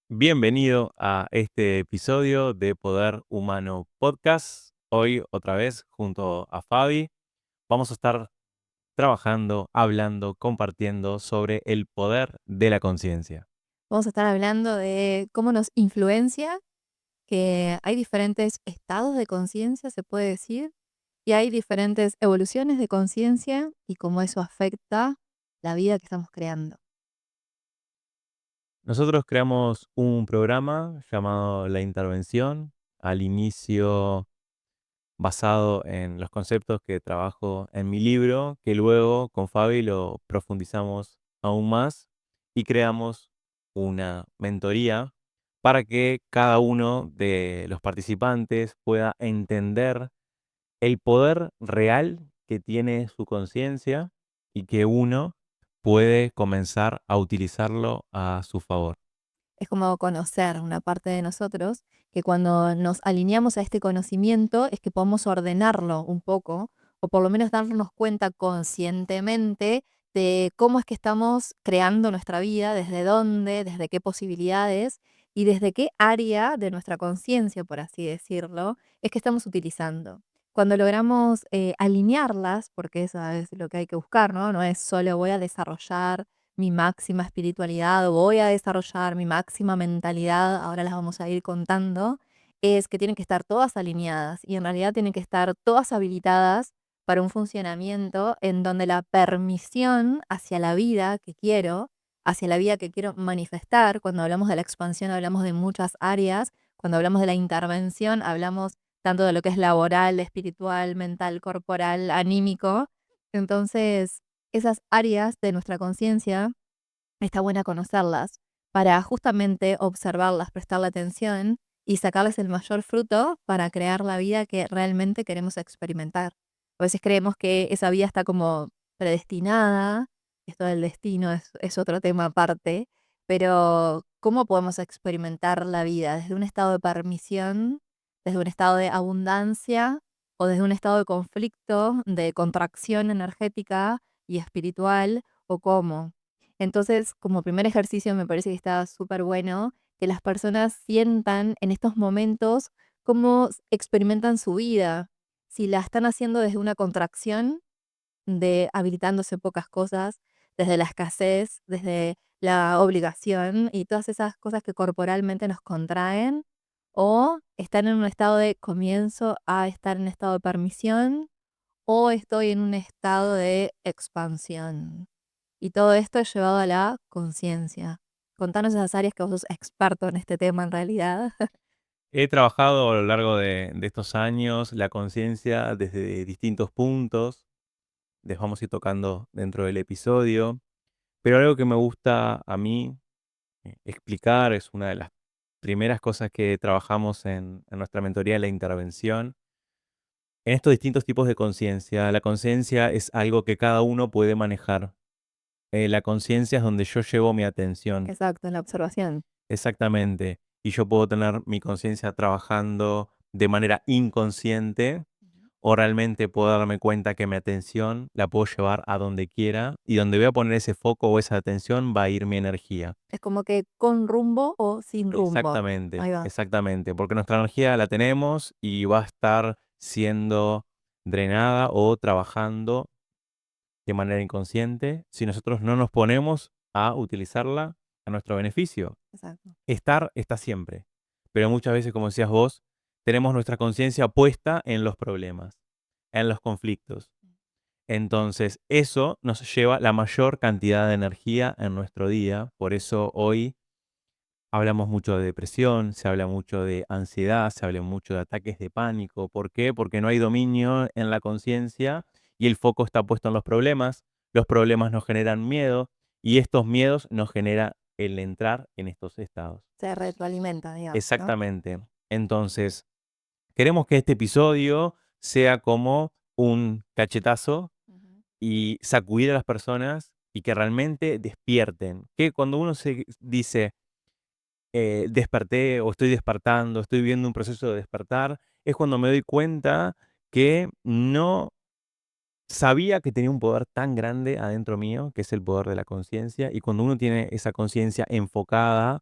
Bienvenido a este episodio de Poder Humano Podcast. Hoy otra vez junto a Fabi vamos a estar trabajando, hablando, compartiendo sobre el poder de la conciencia. Vamos a estar hablando de cómo nos influencia, que hay diferentes estados de conciencia, se puede decir, y hay diferentes evoluciones de conciencia y cómo eso afecta la vida que estamos creando. Nosotros creamos un programa llamado La Intervención. Al inicio basado en los conceptos que trabajo en mi libro, que luego con Fabi lo profundizamos aún más y creamos una mentoría para que cada uno de los participantes pueda entender el poder real que tiene su conciencia y que uno puede comenzar a utilizarlo a su favor. Es como conocer una parte de nosotros que cuando nos alineamos a este conocimiento es que podemos ordenarlo un poco o por lo menos darnos cuenta conscientemente de cómo es que estamos creando nuestra vida, desde dónde, desde qué posibilidades y desde qué área de nuestra conciencia, por así decirlo, es que estamos utilizando. Cuando logramos alinearlas, porque eso es lo que hay que buscar, ¿no? No es solo voy a desarrollar mi máxima espiritualidad o voy a desarrollar mi máxima mentalidad, ahora las vamos a ir contando, es que tienen que estar todas alineadas y en realidad tienen que estar todas habilitadas para un funcionamiento en donde la permisión hacia la vida que quiero, hacia la vida que quiero manifestar, cuando hablamos de la expansión hablamos de muchas áreas, cuando hablamos de la intervención hablamos tanto de lo que es laboral, espiritual, mental, corporal, anímico. Entonces, esas áreas de nuestra conciencia está buena conocerlas para justamente observarlas, prestarle atención y sacarles el mayor fruto para crear la vida que realmente queremos experimentar. A veces creemos que esa vida está como predestinada, esto del destino es otro tema aparte, pero ¿cómo podemos experimentar la vida? ¿Desde un estado de permisión, desde un estado de abundancia o desde un estado de conflicto, de contracción energética y espiritual o cómo? Entonces, como primer ejercicio me parece que está súper bueno que las personas sientan en estos momentos cómo experimentan su vida. Si la están haciendo desde una contracción, de habilitándose pocas cosas, desde la escasez, desde la obligación y todas esas cosas que corporalmente nos contraen, o están en un estado de comienzo a estar en estado de permisión, o estoy en un estado de expansión. Y todo esto es llevado a la conciencia. Contanos esas áreas que vos sos experto en este tema en realidad. He trabajado a lo largo de estos años la conciencia desde distintos puntos. Les vamos a ir tocando dentro del episodio. Pero algo que me gusta a mí explicar es una de las primeras cosas que trabajamos en nuestra mentoría, la intervención. En estos distintos tipos de conciencia, la conciencia es algo que cada uno puede manejar. La conciencia es donde yo llevo mi atención, Exacto, en la observación. exactamente. Y yo puedo tener mi conciencia trabajando de manera inconsciente Ujú. o realmente puedo darme cuenta que mi atención la puedo llevar a donde quiera y donde voy a poner ese foco o esa atención va a ir mi energía. Es como que con rumbo o sin rumbo. Exactamente, Ahí va. exactamente, porque nuestra energía la tenemos y va a estar siendo drenada o trabajando de manera inconsciente si nosotros no nos ponemos a utilizarla a nuestro beneficio. Exacto. Estar está siempre, pero muchas veces, como decías vos, tenemos nuestra conciencia puesta en los problemas, en los conflictos. Entonces, eso nos lleva la mayor cantidad de energía en nuestro día. Por eso hoy hablamos mucho de depresión, se habla mucho de ansiedad, se habla mucho de ataques de pánico. ¿Por qué? Porque no hay dominio en la conciencia y el foco está puesto en los problemas nos generan miedo y estos miedos nos generan el entrar en estos estados. Se retroalimenta, digamos, ¿no? Exactamente. Entonces, queremos que este episodio sea como un cachetazo Ujú. y sacudir a las personas y que realmente despierten. Que cuando uno se dice, desperté o estoy despertando, estoy viviendo un proceso de despertar, es cuando me doy cuenta que no sabía que tenía un poder tan grande adentro mío, que es el poder de la conciencia, y cuando uno tiene esa conciencia enfocada,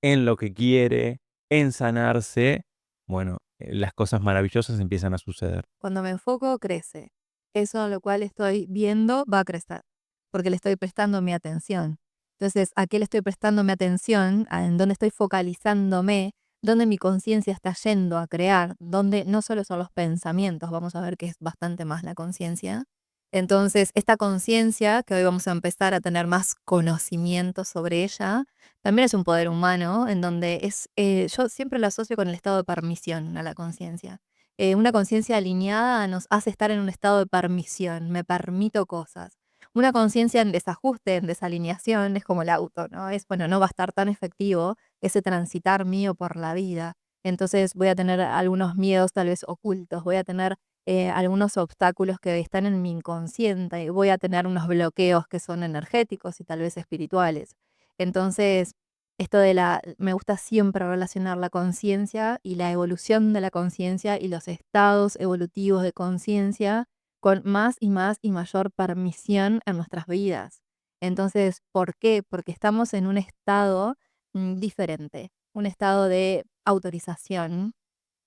en lo que quiere, en sanarse, bueno, las cosas maravillosas empiezan a suceder. Cuando me enfoco, crece. Eso a lo cual estoy viendo va a crecer, porque le estoy prestando mi atención. Entonces, ¿a qué le estoy prestando mi atención? ¿En dónde estoy focalizándome? ¿Dónde mi conciencia está yendo a crear? Donde no solo son los pensamientos, vamos a ver que es bastante más la conciencia. Entonces, esta conciencia, que hoy vamos a empezar a tener más conocimiento sobre ella, también es un poder humano, en donde yo siempre lo asocio con el estado de permisión a la conciencia. Una conciencia alineada nos hace estar en un estado de permisión, me permito cosas. Una conciencia en desajuste, en desalineación, es como el auto, ¿no? Es, bueno, no va a estar tan efectivo ese transitar mío por la vida. Entonces voy a tener algunos miedos tal vez ocultos, voy a tener algunos obstáculos que están en mi inconsciente, voy a tener unos bloqueos que son energéticos y tal vez espirituales. Entonces, me gusta siempre relacionar la conciencia y la evolución de la conciencia y los estados evolutivos de conciencia con más y más y mayor permisión en nuestras vidas. Entonces, ¿por qué? Porque estamos en un estado diferente, un estado de autorización,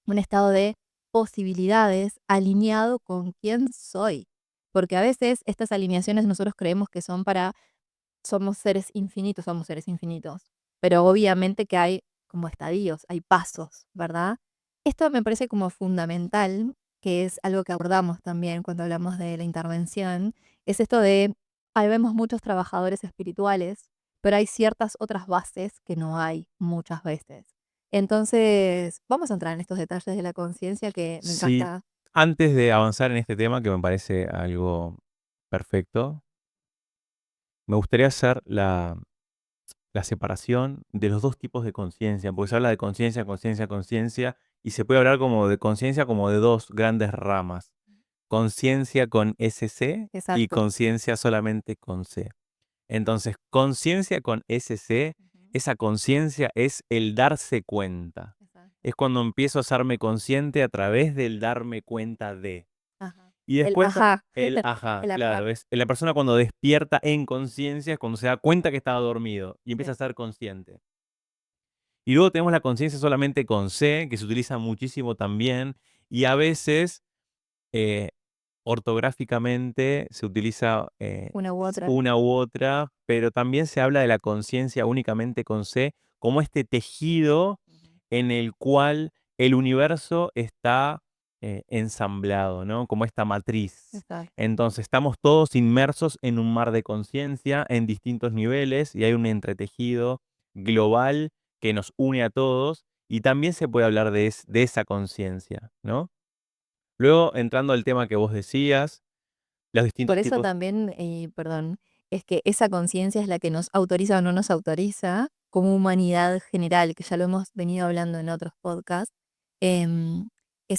un estado de posibilidades alineado con quién soy. Porque a veces estas alineaciones nosotros creemos que son para somos seres infinitos, pero obviamente que hay como estadios, hay pasos, ¿verdad? Esto me parece como fundamental, que es algo que abordamos también cuando hablamos de la intervención, es esto de, ahí vemos muchos trabajadores espirituales, pero hay ciertas otras bases que no hay muchas veces. Entonces, vamos a entrar en estos detalles de la conciencia que me Sí, encanta. antes de avanzar en este tema, que me parece algo perfecto, me gustaría hacer la separación de los dos tipos de conciencia, porque se habla de conciencia, conciencia, conciencia, y se puede hablar como de conciencia como de dos grandes ramas, conciencia con SC y Exacto. conciencia solamente con C. Entonces, conciencia con SC, Ujú. esa conciencia es el darse cuenta. Exacto. Es cuando empiezo a hacerme consciente a través del darme cuenta de. Ajá. Y El después ajá. el ajá, El ajá. claro, es la persona cuando despierta en conciencia, es cuando se da cuenta que estaba dormido y empieza a Sí. ser consciente. Y luego tenemos la conciencia solamente con C, que se utiliza muchísimo también, y a veces, eh, ortográficamente se utiliza, Una u otra. una u otra, pero también se habla de la conciencia únicamente con C, como este tejido Ujú. en el cual el universo está, ensamblado, ¿no? Como esta matriz. Exacto. Entonces, estamos todos inmersos en un mar de conciencia en distintos niveles y hay un entretejido global que nos une a todos y también se puede hablar de esa conciencia, ¿no? Luego, entrando al tema que vos decías, los Por distintos eso tipos. también, perdón, es que esa conciencia es la que nos autoriza o no nos autoriza como humanidad general, que ya lo hemos venido hablando en otros podcasts. em,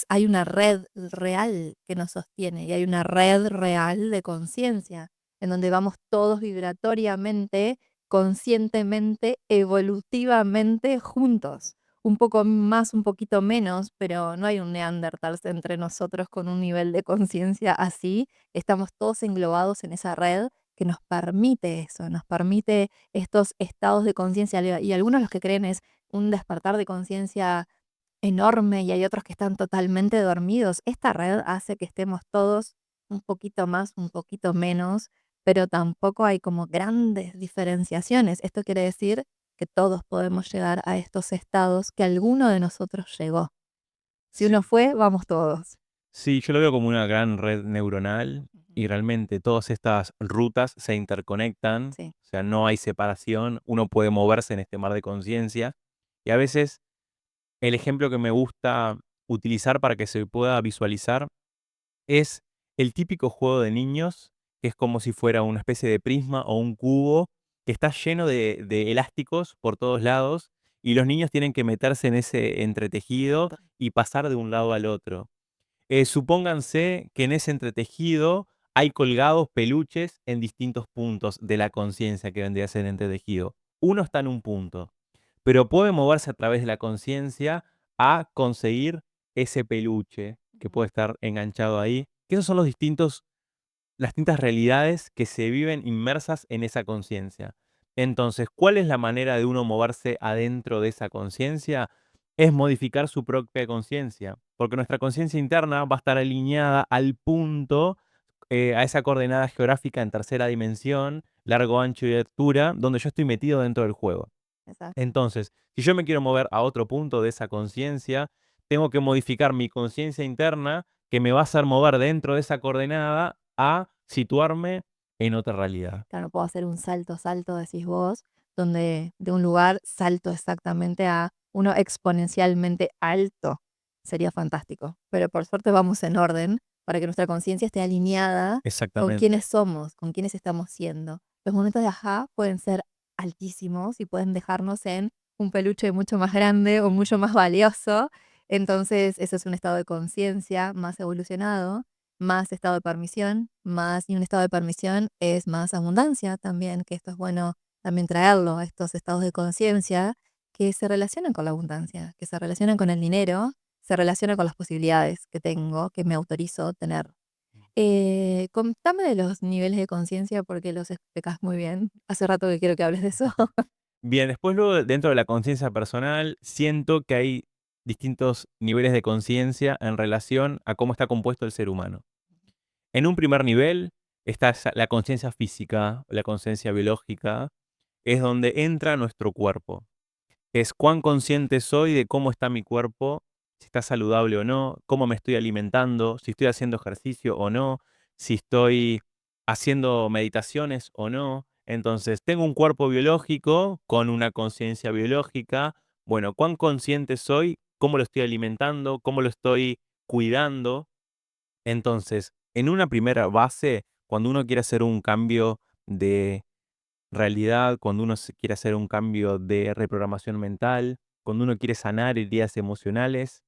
hay una red real que nos sostiene y hay una red real de conciencia, en donde vamos todos vibratoriamente, conscientemente, evolutivamente juntos. Un poco más, un poquito menos, pero no hay un Neandertal entre nosotros con un nivel de conciencia así. Estamos todos englobados en esa red que nos permite eso, nos permite estos estados de conciencia. Y algunos los que creen es un despertar de conciencia enorme y hay otros que están totalmente dormidos. Esta red hace que estemos todos un poquito más, un poquito menos, pero tampoco hay como grandes diferenciaciones. Esto quiere decir que todos podemos llegar a estos estados que alguno de nosotros llegó. Si uno Sí. fue, vamos todos. Sí, yo lo veo como una gran red neuronal Ujú. y realmente todas estas rutas se interconectan, Sí. o sea, no hay separación, uno puede moverse en este mar de conciencia y a veces el ejemplo que me gusta utilizar para que se pueda visualizar es el típico juego de niños, que es como si fuera una especie de prisma o un cubo que está lleno de elásticos por todos lados y los niños tienen que meterse en ese entretejido Exacto. y pasar de un lado al otro. Supónganse que en ese entretejido hay colgados peluches en distintos puntos de la conciencia que vendría a ser el entretejido. Uno está en un punto, pero puede moverse a través de la conciencia a conseguir ese peluche que Ujú. puede estar enganchado ahí. Que esos son las distintas realidades que se viven inmersas en esa conciencia. Entonces, ¿cuál es la manera de uno moverse adentro de esa conciencia? Es modificar su propia conciencia, porque nuestra conciencia interna va a estar alineada al punto, a esa coordenada geográfica en tercera dimensión, largo, ancho y altura, donde yo estoy metido dentro del juego. Exacto. Entonces, si yo me quiero mover a otro punto de esa conciencia, tengo que modificar mi conciencia interna, que me va a hacer mover dentro de esa coordenada a situarme en otra realidad. Claro, puedo hacer un salto, salto, decís vos, donde de un lugar salto exactamente a uno exponencialmente alto. Sería fantástico. Pero por suerte vamos en orden para que nuestra conciencia esté alineada con quiénes Exactamente. somos, con quiénes estamos siendo. Los momentos de ajá pueden ser altísimos y pueden dejarnos en un peluche mucho más grande o mucho más valioso. Entonces, eso es un estado de conciencia más evolucionado, más estado de permisión, y un estado de permisión es más abundancia también, que esto es bueno también traerlo a estos estados de conciencia que se relacionan con la abundancia, que se relacionan con el dinero, se relacionan con las posibilidades que tengo, que me autorizo tener. Contame de los niveles de conciencia porque los explicas muy bien. Hace rato que quiero que hables de eso. Bien, después luego dentro de la conciencia personal, siento que hay distintos niveles de conciencia en relación a cómo está compuesto el ser humano. En un primer nivel está la conciencia física, la conciencia biológica, es donde entra nuestro cuerpo. Es cuán consciente soy de cómo está mi cuerpo, si está saludable o no, cómo me estoy alimentando, si estoy haciendo ejercicio o no, si estoy haciendo meditaciones o no. Entonces, tengo un cuerpo biológico con una conciencia biológica. Bueno, cuán consciente soy, cómo lo estoy alimentando, cómo lo estoy cuidando. Entonces, en una primera base, cuando uno quiere hacer un cambio de realidad, cuando uno quiere hacer un cambio de reprogramación mental, cuando uno quiere sanar heridas emocionales,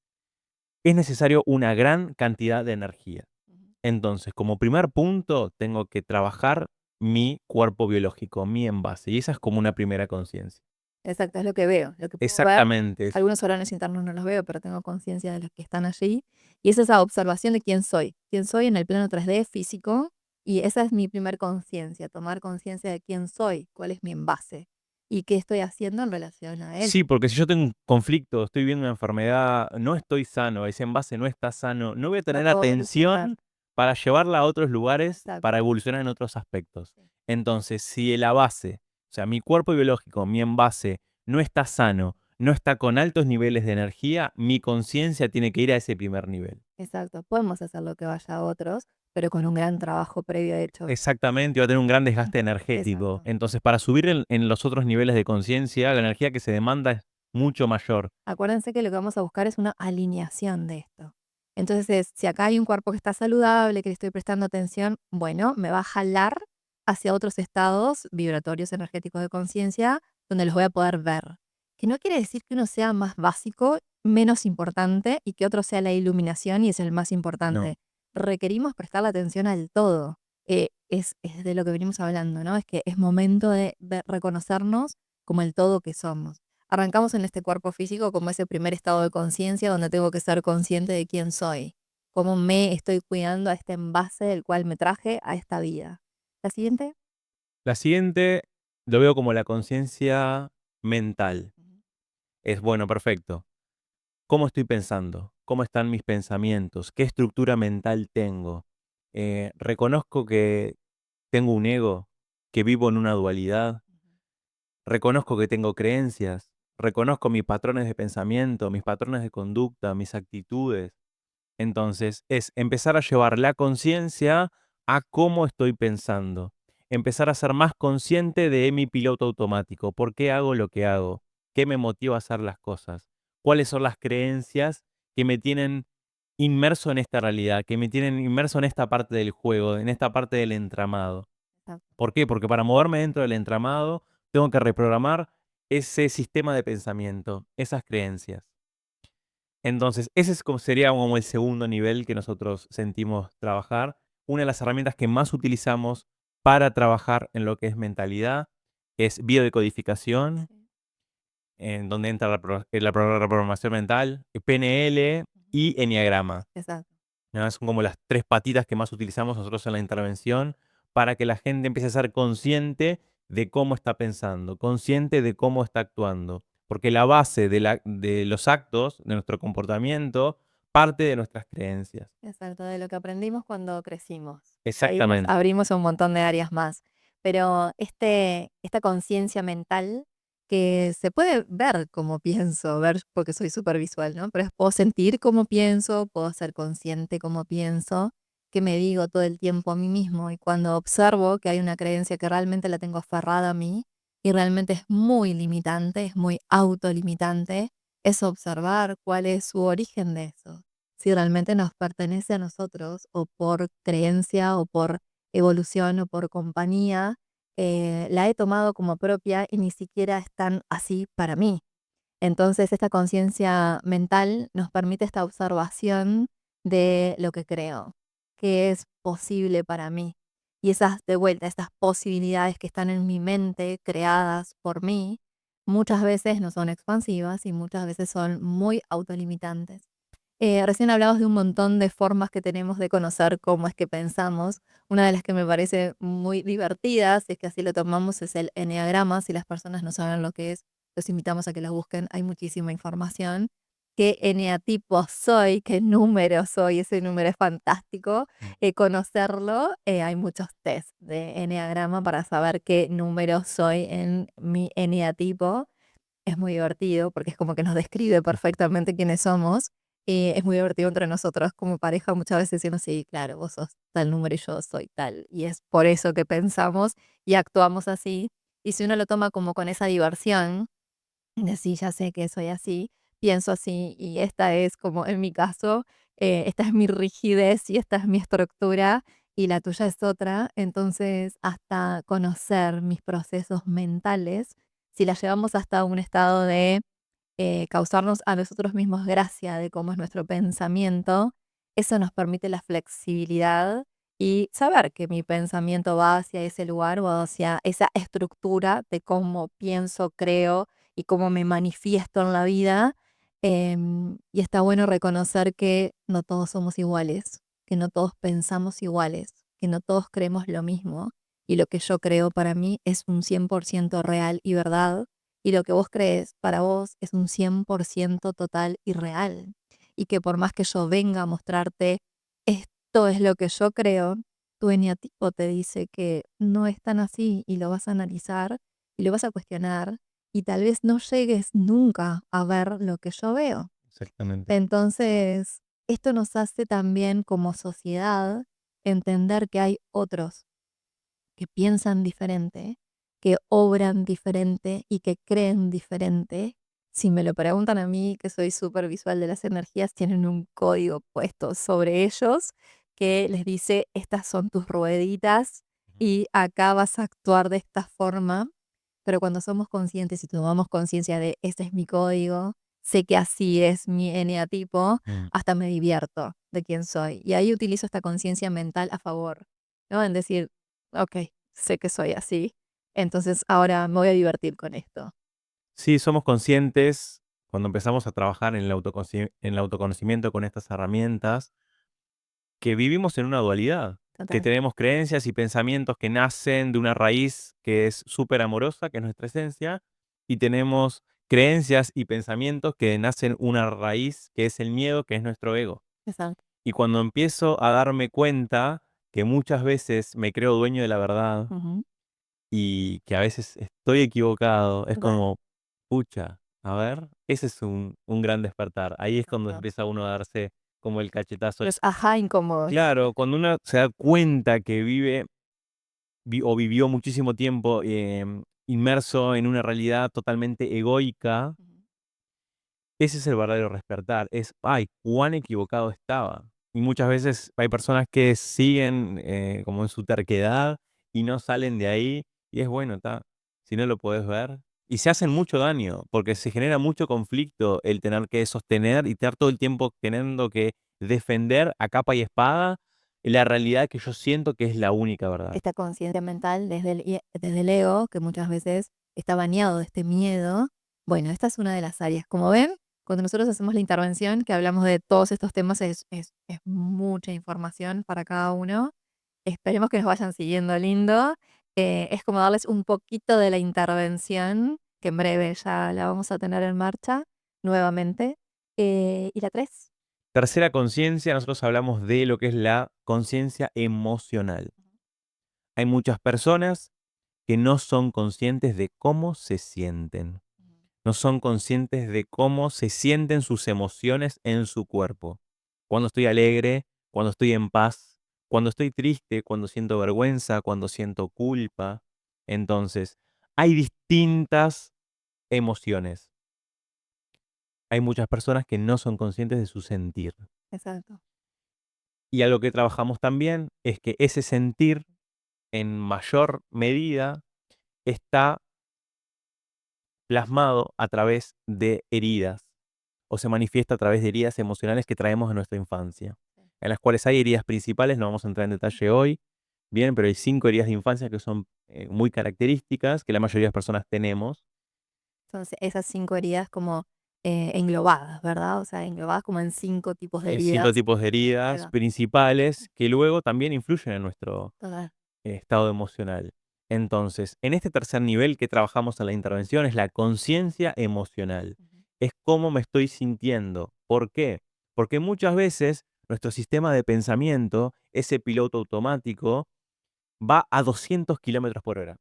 es necesario una gran cantidad de energía. Ujú. Entonces, como primer punto, tengo que trabajar mi cuerpo biológico, mi envase, y esa es como una primera conciencia. Exacto, es lo que veo, lo que puedo ver. Exactamente. Algunos órganos internos no los veo, pero tengo conciencia de los que están allí. Y es esa observación de quién soy en el plano 3D físico. Y esa es mi primer conciencia, tomar conciencia de quién soy, cuál es mi envase y qué estoy haciendo en relación a él. Sí, porque si yo tengo un conflicto, estoy viendo una enfermedad, no estoy sano, ese envase no está sano, no voy a No tener puedo evolucionar. atención para llevarla a otros lugares Exacto. para evolucionar en otros aspectos. Sí. Entonces, si la base, o sea, mi cuerpo biológico, mi envase, no está sano, no está con altos niveles de energía, mi conciencia tiene que ir a ese primer nivel. Exacto. Podemos hacer lo que vaya a otros, pero con un gran trabajo previo hecho. Exactamente, va a tener un gran desgaste energético. Exacto. Entonces, para subir en los otros niveles de conciencia, la energía que se demanda es mucho mayor. Acuérdense que lo que vamos a buscar es una alineación de esto. Entonces, si acá hay un cuerpo que está saludable, que le estoy prestando atención, bueno, me va a jalar hacia otros estados vibratorios energéticos de conciencia donde los voy a poder ver. Que no quiere decir que uno sea más básico, menos importante y que otro sea la iluminación y es el más No. importante. Requerimos prestar la atención al todo. Es de lo que venimos hablando, ¿no? Es que es momento de reconocernos como el todo que somos. Arrancamos en este cuerpo físico como ese primer estado de conciencia donde tengo que ser consciente de quién soy, cómo me estoy cuidando a este envase del cual me traje a esta vida. La siguiente. La siguiente lo veo como la conciencia mental. Ujú. Es bueno, perfecto. ¿Cómo estoy pensando? ¿Cómo están mis pensamientos? ¿Qué estructura mental tengo? Reconozco que tengo un ego, que vivo en una dualidad. Reconozco que tengo creencias. Reconozco mis patrones de pensamiento, mis patrones de conducta, mis actitudes. Entonces, es empezar a llevar la conciencia a cómo estoy pensando. Empezar a ser más consciente de mi piloto automático. ¿Por qué hago lo que hago? ¿Qué me motiva a hacer las cosas? ¿Cuáles son las creencias que me tienen inmerso en esta realidad, que me tienen inmerso en esta parte del juego, en esta parte del entramado? Exacto. ¿Por qué? Porque para moverme dentro del entramado tengo que reprogramar ese sistema de pensamiento, esas creencias. Entonces, ese es como sería como el segundo nivel que nosotros sentimos trabajar. Una de las herramientas que más utilizamos para trabajar en lo que es mentalidad es biodecodificación, Sí. en donde entra la programación mental, PNL Ujú. y Enneagrama, Exacto. ¿no? Son como las tres patitas que más utilizamos nosotros en la intervención para que la gente empiece a ser consciente de cómo está pensando, consciente de cómo está actuando. Porque la base de los actos, de nuestro comportamiento, parte de nuestras creencias. Exacto, de lo que aprendimos cuando crecimos. Ahí nos Exactamente. abrimos a un montón de áreas más. Pero esta conciencia mental que se puede ver cómo pienso, ver porque soy súper visual, ¿no? Pero puedo sentir cómo pienso, puedo ser consciente cómo pienso, que me digo todo el tiempo a mí mismo. Y cuando observo que hay una creencia que realmente la tengo aferrada a mí y realmente es muy limitante, es muy autolimitante, es observar cuál es su origen de eso, si realmente nos pertenece a nosotros o por creencia o por evolución o por compañía, la he tomado como propia y ni siquiera es tan así para mí. Entonces, esta conciencia mental nos permite esta observación de lo que creo, que es posible para mí. Y esas, de vuelta, estas posibilidades que están en mi mente, creadas por mí, muchas veces no son expansivas y muchas veces son muy autolimitantes. Recién hablabas de un montón de formas que tenemos de conocer cómo es que pensamos. Una de las que me parece muy divertidas, si es que así lo tomamos, es el eneagrama. Si las personas no saben lo que es, los invitamos a que lo busquen. Hay muchísima información. ¿Qué eneatipo soy? ¿Qué número soy? Ese número es fantástico. Mm. Conocerlo, hay muchos test de eneagrama para saber qué número soy en mi eneatipo. Es muy divertido porque es como que nos describe perfectamente quiénes somos. Es muy divertido entre nosotros como pareja muchas veces decirnos, sí, claro, vos sos tal número y yo soy tal. Y es por eso que pensamos y actuamos así. Y si uno lo toma como con esa diversión, de sí, ya sé que soy así, pienso así y esta es como en mi caso, esta es mi rigidez y esta es mi estructura y la tuya es otra. Entonces, hasta conocer mis procesos mentales, si la llevamos hasta un estado de causarnos a nosotros mismos gracia de cómo es nuestro pensamiento, eso nos permite la flexibilidad y saber que mi pensamiento va hacia ese lugar o hacia esa estructura de cómo pienso, creo y cómo me manifiesto en la vida. Y está bueno reconocer que no todos somos iguales, que no todos pensamos iguales, que no todos creemos lo mismo. Y lo que yo creo para mí es un 100% real y verdad y lo que vos crees para vos es un 100% total y real. Y que por más que yo venga a mostrarte esto es lo que yo creo, tu eneatipo te dice que no es tan así y lo vas a analizar y lo vas a cuestionar y tal vez no llegues nunca a ver lo que yo veo. Exactamente. Entonces, esto nos hace también como sociedad entender que hay otros que piensan diferente, que obran diferente y que creen diferente. Si me lo preguntan a mí, que soy súper visual de las energías, tienen un código puesto sobre ellos que les dice, estas son tus rueditas Ujú. y acá vas a actuar de esta forma. Pero cuando somos conscientes y tomamos conciencia de, este es mi código, sé que así es mi eneatipo, Mm. hasta me divierto de quién soy. Y ahí utilizo esta conciencia mental a favor, ¿no? En decir, ok, sé que soy así, entonces ahora me voy a divertir con esto. Sí, somos conscientes cuando empezamos a trabajar en en el autoconocimiento con estas herramientas, que vivimos en una dualidad, que Total. tenemos creencias y pensamientos que nacen de una raíz que es súper amorosa, que es nuestra esencia, y tenemos creencias y pensamientos que nacen una raíz que es el miedo, que es nuestro ego. Exacto. Y cuando empiezo a darme cuenta que muchas veces me creo dueño de la verdad Ujú. y que a veces estoy equivocado, es Total. como, pucha, a ver, ese es un gran despertar. Ahí es cuando Exacto. empieza uno a darse como el cachetazo. Los ajá incómodos. Claro, cuando uno se da cuenta que o vivió muchísimo tiempo inmerso en una realidad totalmente egoica, Ujú. ese es el verdadero despertar. Es, ay, cuán equivocado estaba. Y muchas veces hay personas que siguen como en su terquedad y no salen de ahí. Y es bueno, está, si no lo puedes ver. Y se hacen mucho daño, porque se genera mucho conflicto el tener que sostener y estar todo el tiempo teniendo que defender a capa y espada la realidad que yo siento que es la única verdad. Esta conciencia mental desde el ego, que muchas veces está bañado de este miedo. Bueno, esta es una de las áreas. Como ven, cuando nosotros hacemos la intervención, que hablamos de todos estos temas, es mucha información para cada uno. Esperemos que nos vayan siguiendo lindo. Es como darles un poquito de la intervención, que en breve ya la vamos a tener en marcha nuevamente. ¿Y la 3? Tercera conciencia, nosotros hablamos de lo que es la conciencia emocional. Hay muchas personas que no son conscientes de cómo se sienten. No son conscientes de cómo se sienten sus emociones en su cuerpo. Cuando estoy alegre, cuando estoy en paz, cuando estoy triste, cuando siento vergüenza, cuando siento culpa. Entonces, hay distintas emociones. Hay muchas personas que no son conscientes de su sentir. Exacto. Y algo que trabajamos también es que ese sentir, en mayor medida, está plasmado a través de heridas o se manifiesta a través de heridas emocionales que traemos de nuestra infancia, Sí. en las cuales hay heridas principales, no vamos a entrar en detalle hoy, bien, pero hay 5 heridas de infancia que son muy características, que la mayoría de las personas tenemos. Entonces, esas 5 heridas como, englobadas, ¿verdad? O sea, englobadas como en 5 tipos de 5 heridas. tipos de Ahí heridas va. principales que luego también influyen en nuestro Total. estado emocional. Entonces, en este tercer nivel que trabajamos en la intervención es la conciencia emocional. Ujú. Es cómo me estoy sintiendo. ¿Por qué? Porque muchas veces nuestro sistema de pensamiento, ese piloto automático, va a 200 kilómetros por hora.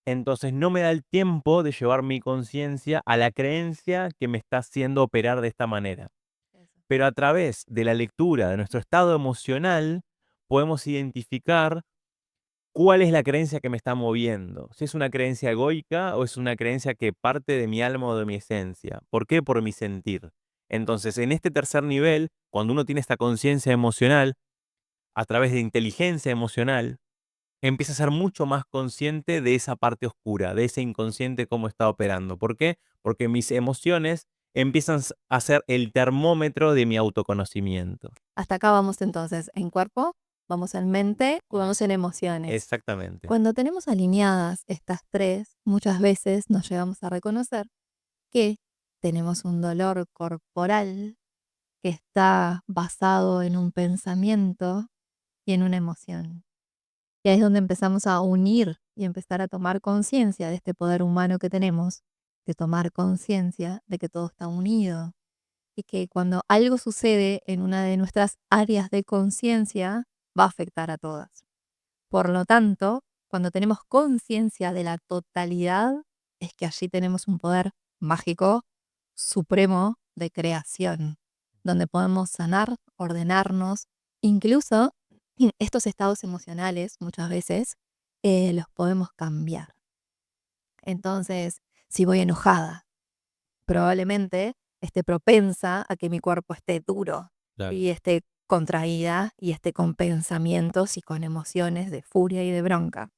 Entonces no me da el tiempo de llevar mi conciencia a la creencia que me está haciendo operar de esta manera. Eso. Pero a través de la lectura de nuestro estado emocional, podemos identificar cuál es la creencia que me está moviendo. Si es una creencia egoica o es una creencia que parte de mi alma o de mi esencia. ¿Por qué? Por mi sentir. Entonces, en este tercer nivel, cuando uno tiene esta conciencia emocional, a través de inteligencia emocional, empieza a ser mucho más consciente de esa parte oscura, de ese inconsciente cómo está operando. ¿Por qué? Porque mis emociones empiezan a ser el termómetro de mi autoconocimiento. Hasta acá vamos entonces en cuerpo, vamos en mente y vamos en emociones. Exactamente. Cuando tenemos alineadas estas 3, muchas veces nos llegamos a reconocer que tenemos un dolor corporal que está basado en un pensamiento y en una emoción. Y ahí es donde empezamos a unir y empezar a tomar conciencia de este poder humano que tenemos, de tomar conciencia de que todo está unido y que cuando algo sucede en una de nuestras áreas de conciencia va a afectar a todas. Por lo tanto, cuando tenemos conciencia de la totalidad, es que allí tenemos un poder mágico, supremo de creación, donde podemos sanar, ordenarnos, incluso estos estados emocionales muchas veces los podemos cambiar. Entonces, si voy enojada, probablemente esté propensa a que mi cuerpo esté duro Claro. y esté contraída y esté con pensamientos y con emociones de furia y de bronca.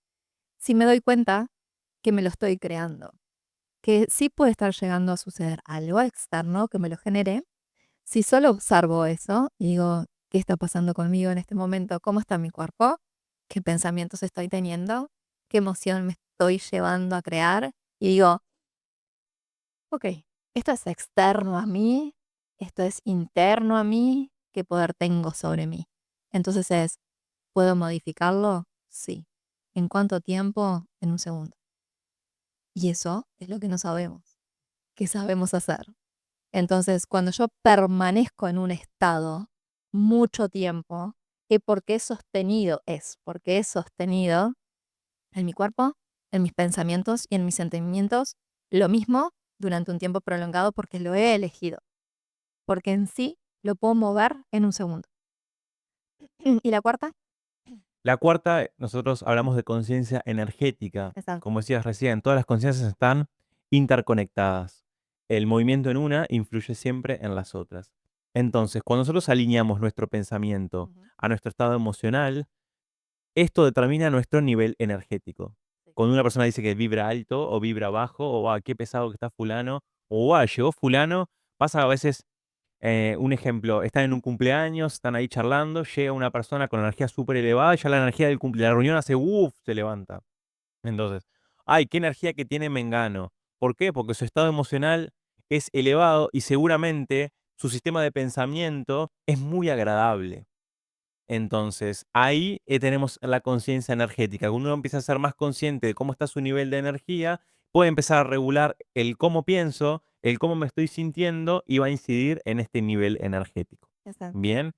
Si me doy cuenta que me lo estoy creando, que sí puede estar llegando a suceder algo externo que me lo genere, si solo observo eso y digo, ¿qué está pasando conmigo en este momento? ¿Cómo está mi cuerpo? ¿Qué pensamientos estoy teniendo? ¿Qué emoción me estoy llevando a crear? Y digo, ok, esto es externo a mí, esto es interno a mí, ¿qué poder tengo sobre mí? Entonces es, ¿puedo modificarlo? Sí. ¿En cuánto tiempo? En un segundo. Y eso es lo que no sabemos, qué sabemos hacer. Entonces, cuando yo permanezco en un estado mucho tiempo, ¿y por qué sostenido es? Porque es sostenido en mi cuerpo, en mis pensamientos y en mis sentimientos, lo mismo durante un tiempo prolongado porque lo he elegido, porque en sí lo puedo mover en un segundo. ¿Y la cuarta? La cuarta, nosotros hablamos de conciencia energética. Exacto. Como decías recién, todas las conciencias están interconectadas. El movimiento en una influye siempre en las otras. Entonces, cuando nosotros alineamos nuestro pensamiento Ujú. a nuestro estado emocional, esto determina nuestro nivel energético. Sí. Cuando una persona dice que vibra alto o vibra bajo, o qué pesado que está fulano, o llegó fulano, pasa a veces un ejemplo, están en un cumpleaños, están ahí charlando, llega una persona con energía súper elevada, y ya la energía del de la reunión hace uff, se levanta. Entonces, ay, qué energía que tiene Mengano. ¿Por qué? Porque su estado emocional es elevado y seguramente su sistema de pensamiento es muy agradable. Entonces, ahí tenemos la conciencia energética. Cuando uno empieza a ser más consciente de cómo está su nivel de energía, puede empezar a regular el cómo pienso, el cómo me estoy sintiendo y va a incidir en este nivel energético. Exacto. Bien,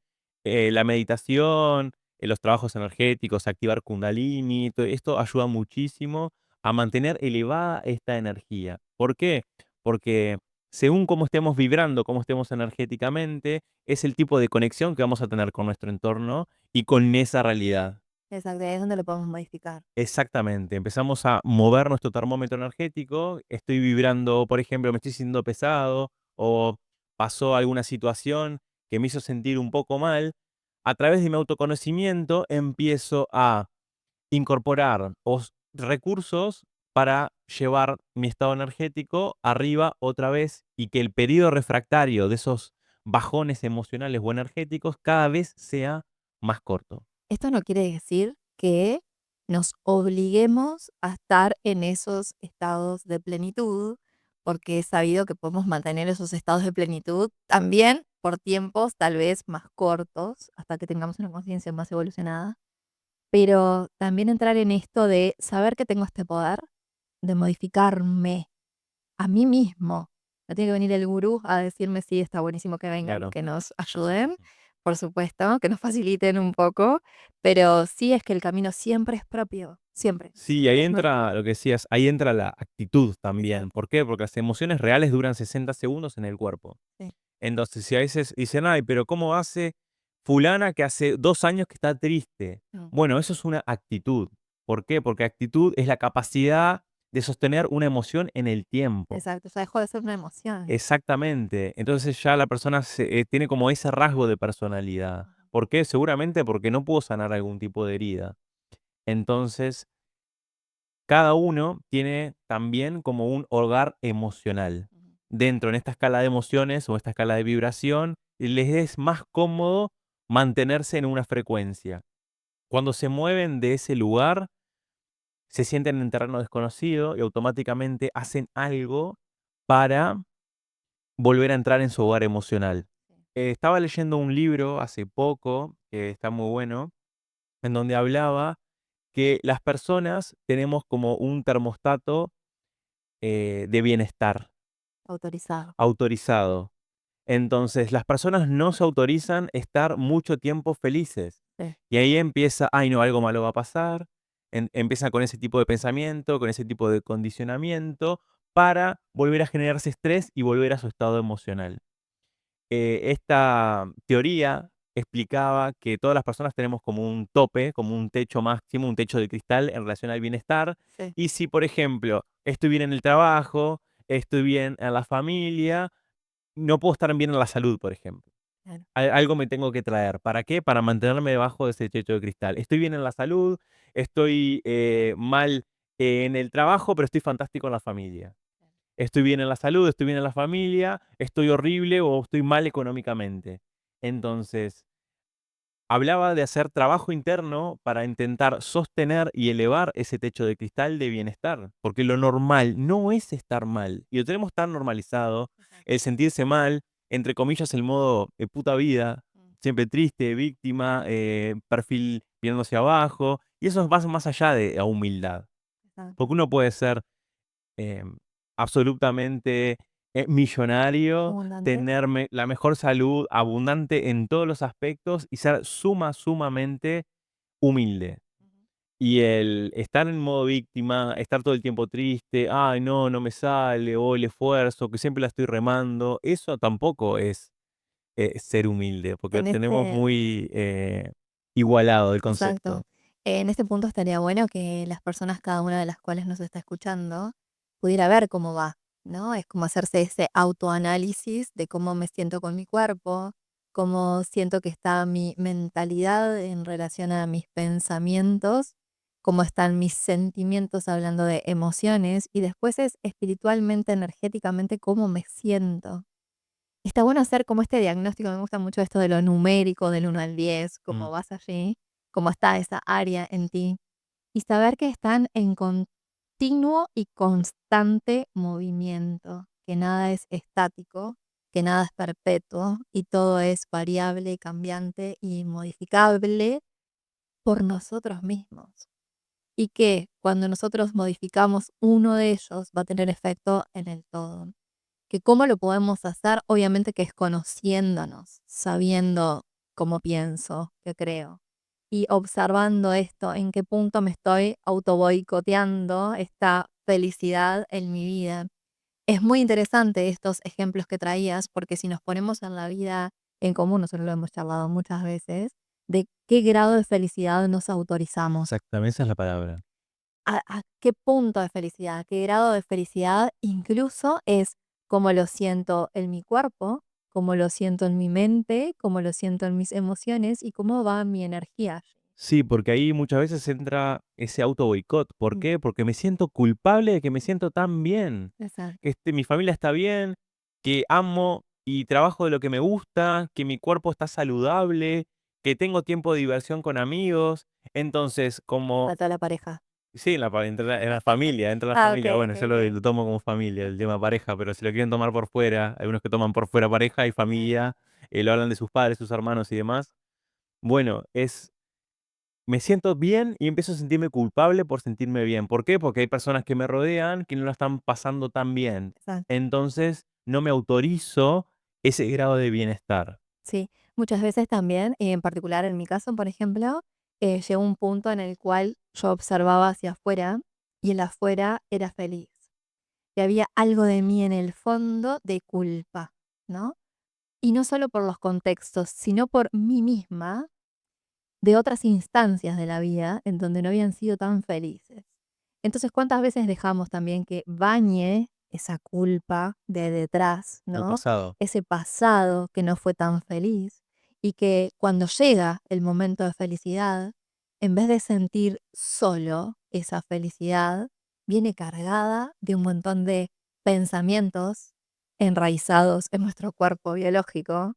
la meditación, los trabajos energéticos, activar Kundalini, todo esto ayuda muchísimo a mantener elevada esta energía. ¿Por qué? Porque según cómo estemos vibrando, cómo estemos energéticamente, es el tipo de conexión que vamos a tener con nuestro entorno y con esa realidad. Exacto, ahí es donde lo podemos modificar. Exactamente, empezamos a mover nuestro termómetro energético, estoy vibrando, por ejemplo, me estoy sintiendo pesado o pasó alguna situación que me hizo sentir un poco mal. A través de mi autoconocimiento empiezo a incorporar recursos para llevar mi estado energético arriba otra vez y que el periodo refractario de esos bajones emocionales o energéticos cada vez sea más corto. Esto no quiere decir que nos obliguemos a estar en esos estados de plenitud, porque es sabido que podemos mantener esos estados de plenitud también por tiempos tal vez más cortos, hasta que tengamos una conciencia más evolucionada, pero también entrar en esto de saber que tengo este poder de modificarme a mí mismo. No tiene que venir el gurú a decirme: "Sí, está buenísimo que vengan y Claro. que nos ayuden", por supuesto, que nos faciliten un poco, pero sí es que el camino siempre es propio, siempre, Sí, ahí siempre es nuestro. entra lo que decías, ahí entra la actitud también. Exacto, ¿Por qué? Porque las emociones reales duran 60 segundos en el cuerpo. sí. Entonces, si a veces dicen, ay, pero ¿cómo hace fulana que hace 2 años que está triste? Mm, Bueno, eso es una actitud. ¿Por qué? Porque actitud es la capacidad de sostener una emoción en el tiempo. exacto, ya dejó de ser una emoción. Exactamente. Entonces ya la persona tiene como ese rasgo de personalidad. Ujú, ¿Por qué? Seguramente porque no pudo sanar algún tipo de herida. Entonces, cada uno tiene también como un hogar emocional. ujú. Dentro en esta escala de emociones o esta escala de vibración, les es más cómodo mantenerse en una frecuencia. Cuando se mueven de ese lugar, se sienten en terreno desconocido y automáticamente hacen algo para volver a entrar en su hogar emocional. Sí, Estaba leyendo un libro hace poco, que está muy bueno, en donde hablaba que las personas tenemos como un termostato de bienestar autorizado. autorizado. Entonces, las personas no se autorizan estar mucho tiempo felices. Sí, Y ahí empieza, ay, no, algo malo va a pasar. Empieza con ese tipo de pensamiento, con ese tipo de condicionamiento, para volver a generarse estrés y volver a su estado emocional. Esta teoría explicaba que todas las personas tenemos como un tope, como un techo máximo, un techo de cristal en relación al bienestar. sí, Y si, por ejemplo, estoy bien en el trabajo, estoy bien en la familia, no puedo estar bien en la salud, por ejemplo. claro. Algo me tengo que traer. ¿Para qué? Para mantenerme debajo de ese techo de cristal. Estoy bien en la salud, estoy mal en el trabajo, pero estoy fantástico en la familia. Estoy bien en la salud, estoy bien en la familia, estoy horrible o estoy mal económicamente. Entonces, hablaba de hacer trabajo interno para intentar sostener y elevar ese techo de cristal de bienestar, porque lo normal no es estar mal, y lo tenemos tan normalizado, Exacto. el sentirse mal, entre comillas, el modo puta vida, Mm, siempre triste, víctima, perfil viendo hacia abajo, y eso va más allá de la humildad, exacto. porque uno puede ser em, absolutamente millonario, Abundante. tener la mejor salud, abundante en todos los aspectos y ser sumamente humilde. Ujú. Y el estar en modo víctima, estar todo el tiempo triste, ay, no, no me sale, o el esfuerzo, que siempre la estoy remando, eso tampoco es ser humilde, porque En tenemos este muy igualado el Exacto. concepto. En este punto estaría bueno que las personas, cada una de las cuales nos está escuchando, pudiera ver cómo va, ¿no? Es como hacerse ese autoanálisis de cómo me siento con mi cuerpo, cómo siento que está mi mentalidad en relación a mis pensamientos, cómo están mis sentimientos hablando de emociones, y después es espiritualmente, energéticamente, cómo me siento. Está bueno hacer como este diagnóstico, me gusta mucho esto de lo numérico, del 1 al 10, Mm, cómo vas allí, cómo está esa área en ti, y saber que están en continuo y constante movimiento, que nada es estático, que nada es perpetuo y todo es variable, cambiante y modificable por nosotros mismos. Y que cuando nosotros modificamos uno de ellos va a tener efecto en el todo. Que cómo lo podemos hacer, obviamente que es conociéndonos, sabiendo cómo pienso, qué creo. Y observando esto, en qué punto me estoy auto boicoteando esta felicidad en mi vida. Es muy interesante estos ejemplos que traías, porque si nos ponemos en la vida en común, nosotros lo hemos charlado muchas veces, de qué grado de felicidad nos autorizamos, Exactamente, esa es la palabra. a qué punto de felicidad, qué grado de felicidad incluso es cómo lo siento en mi cuerpo, cómo lo siento en mi mente, cómo lo siento en mis emociones y cómo va mi energía. Sí, porque ahí muchas veces entra ese auto boicot. ¿Por Mm, qué? Porque me siento culpable de que me siento tan bien, exacto. que mi familia está bien, que amo y trabajo de lo que me gusta, que mi cuerpo está saludable, que tengo tiempo de diversión con amigos. Entonces, como Faltó la pareja. sí, en la familia, entra en la Ah, ok, familia. Bueno, ok, yo ok. lo tomo como familia, el tema pareja, pero si lo quieren tomar por fuera, hay unos que toman por fuera pareja y familia, lo hablan de sus padres, sus hermanos y demás. Bueno, me siento bien y empiezo a sentirme culpable por sentirme bien. ¿Por qué? Porque hay personas que me rodean que no la están pasando tan bien. Exacto. Entonces, no me autorizo ese grado de bienestar. Sí, muchas veces también, y en particular en mi caso, por ejemplo, llegó un punto en el cual yo observaba hacia afuera y el afuera era feliz. Y había algo de mí en el fondo de culpa, ¿no? Y no solo por los contextos, sino por mí misma, de otras instancias de la vida en donde no habían sido tan felices. Entonces, ¿cuántas veces dejamos también que bañe esa culpa de detrás, El ¿no? pasado. Ese pasado que no fue tan feliz y que cuando llega el momento de felicidad, en vez de sentir solo esa felicidad, viene cargada de un montón de pensamientos enraizados en nuestro cuerpo biológico,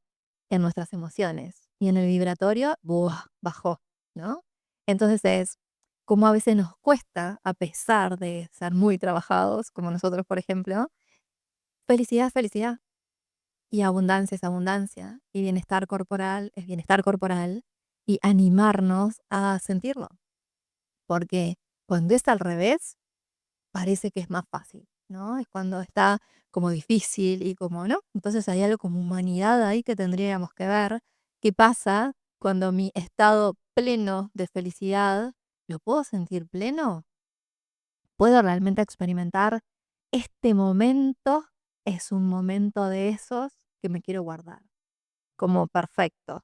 en nuestras emociones. Y en el vibratorio, ¡buah! Bajó, ¿no? Entonces es como a veces nos cuesta, a pesar de ser muy trabajados, como nosotros, por ejemplo, felicidad es felicidad y abundancia es abundancia y bienestar corporal es bienestar corporal y animarnos a sentirlo, porque cuando es al revés, parece que es más fácil, ¿no? Es cuando está como difícil y como no. Entonces hay algo como humanidad ahí que tendríamos que ver qué pasa cuando mi estado pleno de felicidad, ¿lo puedo sentir pleno? ¿Puedo realmente experimentar este momento? Es un momento de esos que me quiero guardar, como perfecto.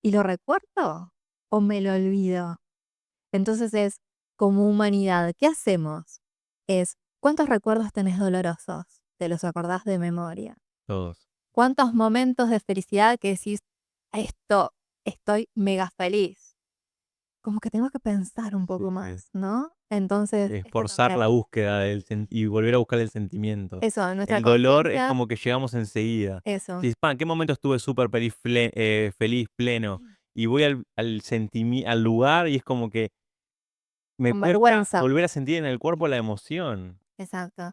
¿Y lo recuerdo o me lo olvido? Entonces es como humanidad, ¿qué hacemos? Es, ¿cuántos recuerdos tenés dolorosos? ¿Te los acordás de memoria? Todos. ¿Cuántos momentos de felicidad que decís, esto, estoy mega feliz? Como que tengo que pensar un Sí, poco sí. más, ¿no? Entonces, esto Esforzar la también. búsqueda y volver a buscar el sentimiento. Eso, nuestra El dolor es conciencia, como que llegamos enseguida. eso. Si ¿en qué momento estuve súper feliz, pleno? Y voy al lugar y es como que me Con cuesta vergüenza. volver a sentir en el cuerpo la emoción. Exacto.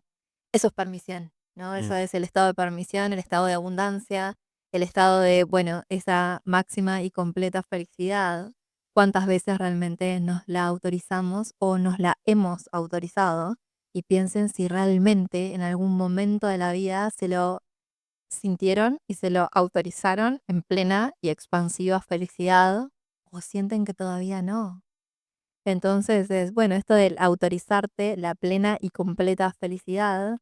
Eso es permisión, ¿no? Mm, Eso es el estado de permisión, el estado de abundancia, el estado de, bueno, esa máxima y completa felicidad. ¿Cuántas veces realmente nos la autorizamos o nos la hemos autorizado? Y piensen si realmente en algún momento de la vida se lo sintieron y se lo autorizaron en plena y expansiva felicidad o sienten que todavía no. Entonces es, bueno, esto del autorizarte la plena y completa felicidad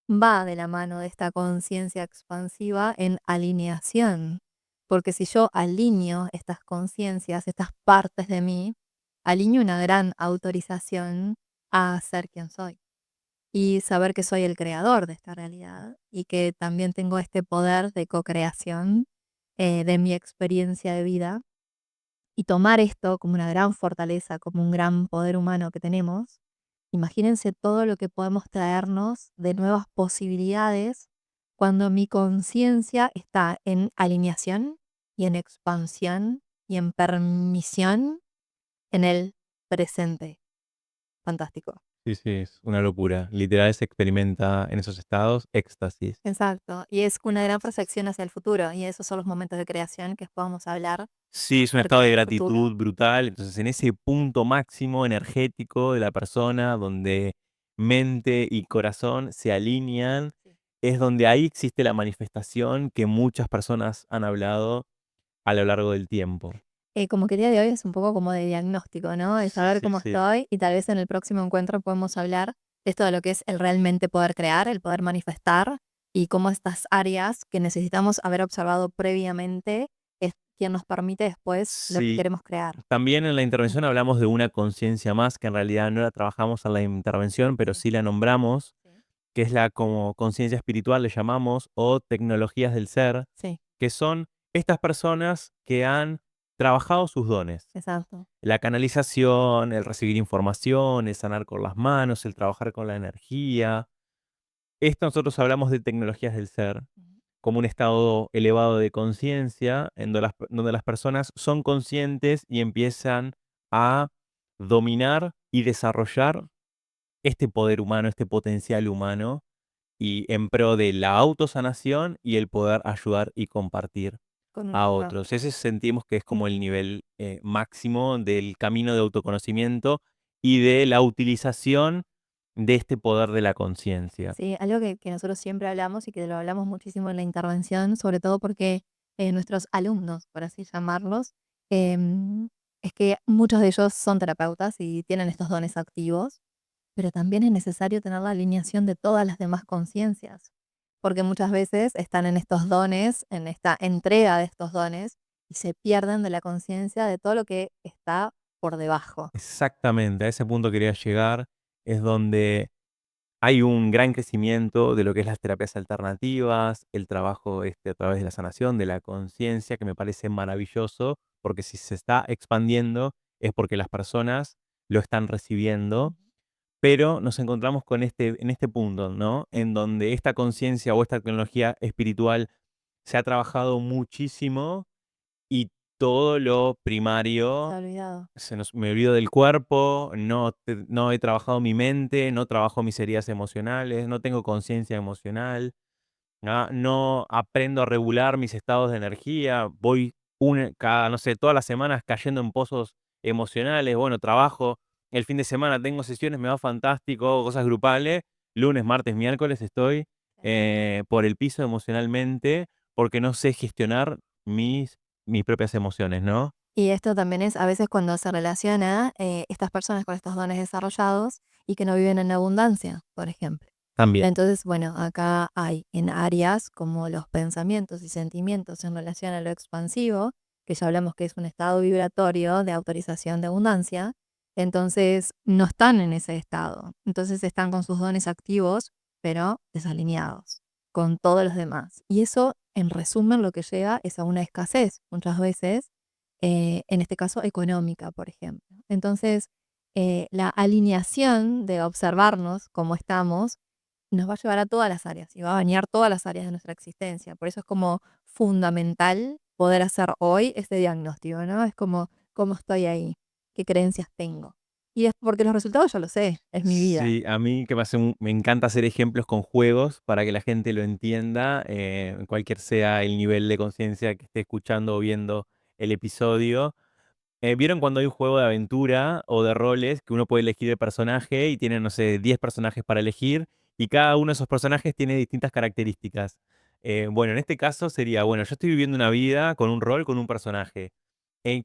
va de la mano de esta conciencia expansiva en alineación. Porque si yo alineo estas conciencias, estas partes de mí, alineo una gran autorización a ser quien soy y saber que soy el creador de esta realidad y que también tengo este poder de co-creación de mi experiencia de vida y tomar esto como una gran fortaleza, como un gran poder humano que tenemos. Imagínense todo lo que podemos traernos de nuevas posibilidades cuando mi conciencia está en alineación y en expansión y en permisión en el presente. Fantástico. Sí, sí, es una locura. Literal se experimenta en esos estados éxtasis. Exacto, y es una gran proyección hacia el futuro, y esos son los momentos de creación que podemos hablar, Sí, es un porque estado en de el futuro gratitud brutal. Entonces, en ese punto máximo energético de la persona, donde mente y corazón se alinean, sí. es donde ahí existe la manifestación que muchas personas han hablado a lo largo del tiempo. Como que el día de hoy es un poco como de diagnóstico, ¿no? De saber Sí, cómo sí. estoy y tal vez en el próximo encuentro podemos hablar de esto de lo que es el realmente poder crear, el poder manifestar y cómo estas áreas que necesitamos haber observado previamente es quien nos permite después lo que Sí, queremos crear. también en la intervención hablamos de una conciencia más, que en realidad no la trabajamos en la intervención, pero Sí, sí la nombramos, sí, que es la como conciencia espiritual, le llamamos, o tecnologías del ser, sí, que son estas personas que han trabajado sus dones. exacto. La canalización, el recibir información, el sanar con las manos, el trabajar con la energía. Esto nosotros hablamos de tecnologías del ser, Ujú. como un estado elevado de conciencia, en donde las personas son conscientes y empiezan a dominar y desarrollar este poder humano, este potencial humano, y en pro de la autosanación y el poder ayudar y compartir Con un a error. otros. Ese sentimos que es como el nivel máximo del camino de autoconocimiento y de la utilización de este poder de la conciencia. Sí, algo que nosotros siempre hablamos y que lo hablamos muchísimo en la intervención, sobre todo porque nuestros alumnos, por así llamarlos, em, es que muchos de ellos son terapeutas y tienen estos dones activos, pero también es necesario tener la alineación de todas las demás conciencias, porque muchas veces están en estos dones, en esta entrega de estos dones, y se pierden de la conciencia de todo lo que está por debajo. Exactamente, a ese punto quería llegar, es donde hay un gran crecimiento de lo que es las terapias alternativas, el trabajo a través de la sanación, de la conciencia, que me parece maravilloso, porque si se está expandiendo es porque las personas lo están recibiendo, pero nos encontramos con en este punto, ¿no? En donde esta conciencia o esta tecnología espiritual se ha trabajado muchísimo y todo lo Se primario ha olvidado. me olvido del cuerpo, no he trabajado mi mente, no trabajo mis heridas emocionales, no tengo conciencia emocional, no aprendo a regular mis estados de energía, voy cada, no sé, todas las semanas cayendo en pozos emocionales, bueno, trabajo, el fin de semana tengo sesiones, me va fantástico, cosas grupales, lunes, martes, miércoles estoy por el piso emocionalmente porque no sé gestionar mis propias emociones, ¿no? Y esto también es a veces cuando se relaciona estas personas con estos dones desarrollados y que no viven en abundancia, por ejemplo. También. Entonces, bueno, acá hay en áreas como los pensamientos y sentimientos en relación a lo expansivo, que ya hablamos que es un estado vibratorio de autorización de abundancia, entonces no están en ese estado. Entonces están con sus dones activos, pero desalineados con todos los demás. Y eso, en resumen, lo que lleva es a una escasez muchas veces en este caso económica, por ejemplo. Entonces, la alineación de observarnos como estamos nos va a llevar a todas las áreas y va a bañar todas las áreas de nuestra existencia. Por eso es como fundamental poder hacer hoy este diagnóstico, ¿no? Es como, ¿cómo estoy ahí? ¿Qué creencias tengo? Y es porque los resultados ya lo sé, es mi vida. Sí, a mí que me encanta hacer ejemplos con juegos para que la gente lo entienda, cualquier sea el nivel de conciencia que esté escuchando o viendo el episodio. ¿Vieron cuando hay un juego de aventura o de roles que uno puede elegir el personaje y tiene, no sé, 10 personajes para elegir y cada uno de esos personajes tiene distintas características? Bueno, en este caso sería, bueno, yo estoy viviendo una vida con un rol, con un personaje.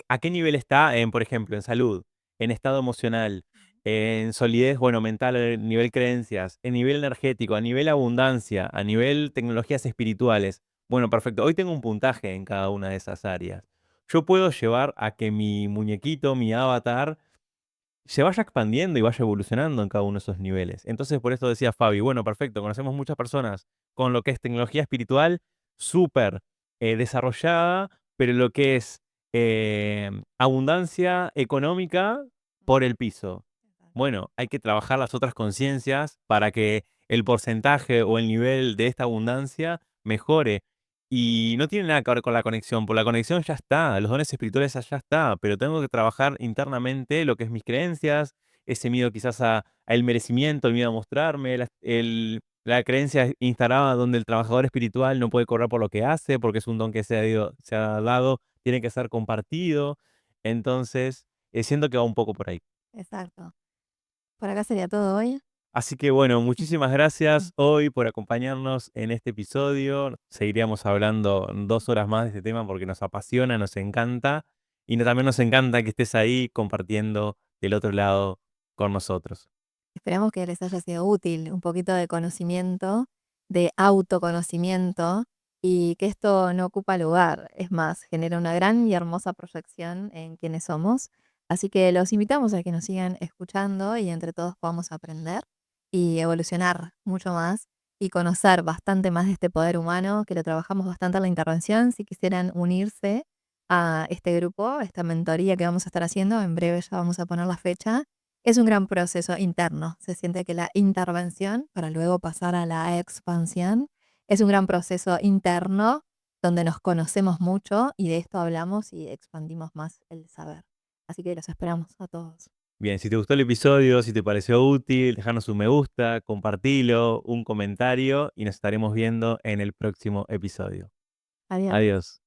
¿A qué nivel está, por ejemplo, en salud, en estado emocional, en solidez, bueno, mental, nivel creencias, en nivel energético, a nivel abundancia, a nivel tecnologías espirituales? Bueno, perfecto. Hoy tengo un puntaje en cada una de esas áreas. Yo puedo llevar a que mi muñequito, mi avatar, se vaya expandiendo y vaya evolucionando en cada uno de esos niveles. Entonces, por esto decía Fabi, bueno, perfecto, conocemos muchas personas con lo que es tecnología espiritual súper desarrollada, pero lo que es abundancia económica por el piso. Bueno, hay que trabajar las otras conciencias para que el porcentaje o el nivel de esta abundancia mejore. Y no tiene nada que ver con la conexión, por la conexión ya está, los dones espirituales ya está, pero tengo que trabajar internamente lo que es mis creencias, ese miedo quizás a el merecimiento, el miedo a mostrarme, la creencia instalada donde el trabajador espiritual no puede cobrar por lo que hace, porque es un don que se ha dado, tiene que ser compartido. Entonces, siento que va un poco por ahí. Exacto. Por acá sería todo hoy. Así que bueno, muchísimas gracias hoy por acompañarnos en este episodio. Seguiríamos hablando 2 horas más de este tema porque nos apasiona, nos encanta y también nos encanta que estés ahí compartiendo del otro lado con nosotros. Esperamos que les haya sido útil un poquito de conocimiento, de autoconocimiento y que esto no ocupa lugar. Es más, genera una gran y hermosa proyección en quienes somos. Así que los invitamos a que nos sigan escuchando y entre todos podamos aprender y evolucionar mucho más y conocer bastante más de este poder humano que lo trabajamos bastante en la intervención. Si quisieran unirse a este grupo, a esta mentoría que vamos a estar haciendo, en breve ya vamos a poner la fecha. Es un gran proceso interno. Se siente que la intervención, para luego pasar a la expansión, es un gran proceso interno donde nos conocemos mucho y de esto hablamos y expandimos más el saber. Así que los esperamos a todos. Bien, si te gustó el episodio, si te pareció útil, dejanos un me gusta, compartilo, un comentario y nos estaremos viendo en el próximo episodio. Adiós. Adiós.